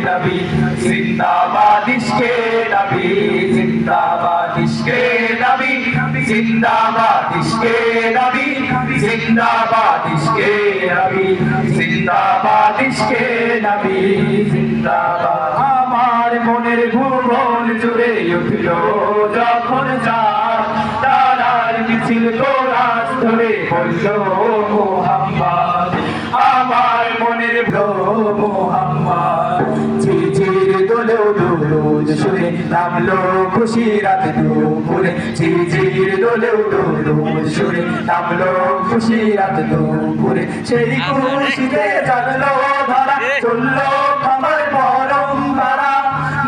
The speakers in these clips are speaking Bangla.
নবী জিন্দাবাদ ইশকে নবী জিন্দাবাদ ইশকে নবী জিন্দাবাদ ইশকে নবী জিন্দাবাদ ইশকে নবী জিন্দাবাদ ইশকে নবী জিন্দাবাদ আমার মনের ভুবন জুড়ে উঠলো যখন চাঁদ তারার মিছিল কোরাস ধরে বলল মুহাম্মদ আমার মনের মোহাম্মদ ঝিঝির দোলেও দুরুদ সুরে নামলো খুশি রাত দুপুরে ঝিঝির দোলেও দুরুদ সুরে নামলো খুশি রাত দুপুরে সেই খুশিতে জাগলো ধারা চললো আমার পরম্পরা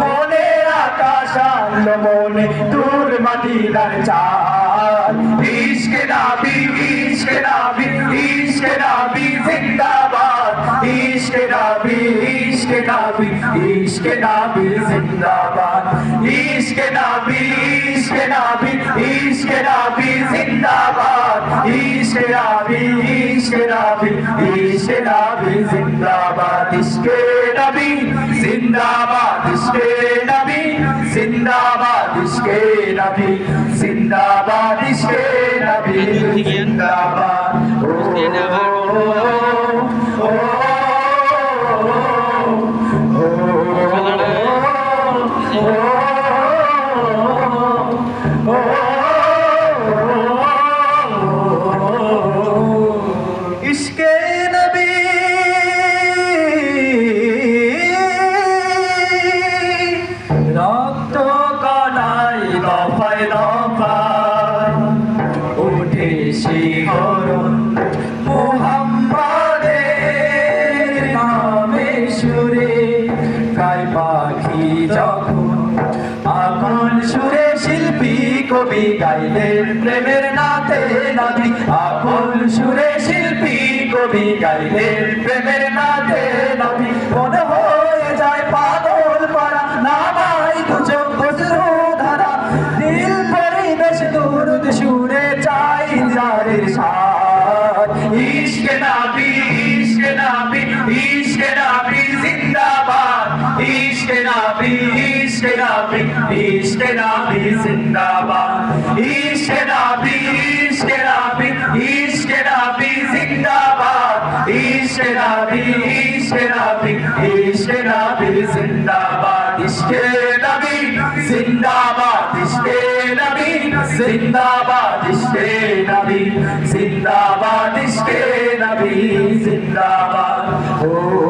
মনের আকাশ আনলো মনে দূর মাদিনার চাঁদ ইশকে নবী ইশকে নবী ইশকে নবী জিন্দাবাদ ইশকে নবী ইশকে নবী ইশকে নবী জিন্দাবাদ ইশকে নবী ইশকে নবী ইশকে নবী জিন্দাবাদ ইশকে নবী ইশকে নবী ইশকে নবী জিন্দাবাদ ইশকে নবী জিন্দাবাদ ইশকে নবী জিন্দাবাদ ইশকে নবী জিন্দাবাদ ইশকে নবী জিন্দাবাদ ইশকে নবী রক্ত কণায় দফায় দফায় উঠে শিহরণ মুহাম্মাদের নামে সুরে গায় পাখি যখন আকুল সুরে শিল্পী কবি গাইলেন প্রেমের নাতে নবী আকুল সুরে শিল্পী কবি গাইলেন প্রেমের নাতে নবী মনে হয়ে যায় পাগল পারা নামাই দু চোখ বজ্র ধারা দিল পরিবেশ দুরুদ সুরে চাই যারের সাথ ইশকে নবী ইশকে নবী ইশকে নবী জিন্দাবাদ ইশকে নবী ইশকে নবী ইশকে নবী জিন্দাবাদ ইশকে নবী ইশকে নবী ইশকে নবী জিন্দাবাদ ইশকে নবী ইশকে নবী ইশকে নবী জিন্দাবাদ ইশকে নবী জিন্দাবাদ ইশকে নবী জিন্দাবাদ ইশকে নবী জিন্দাবাদ ইশকে নবী জিন্দাবাদ ও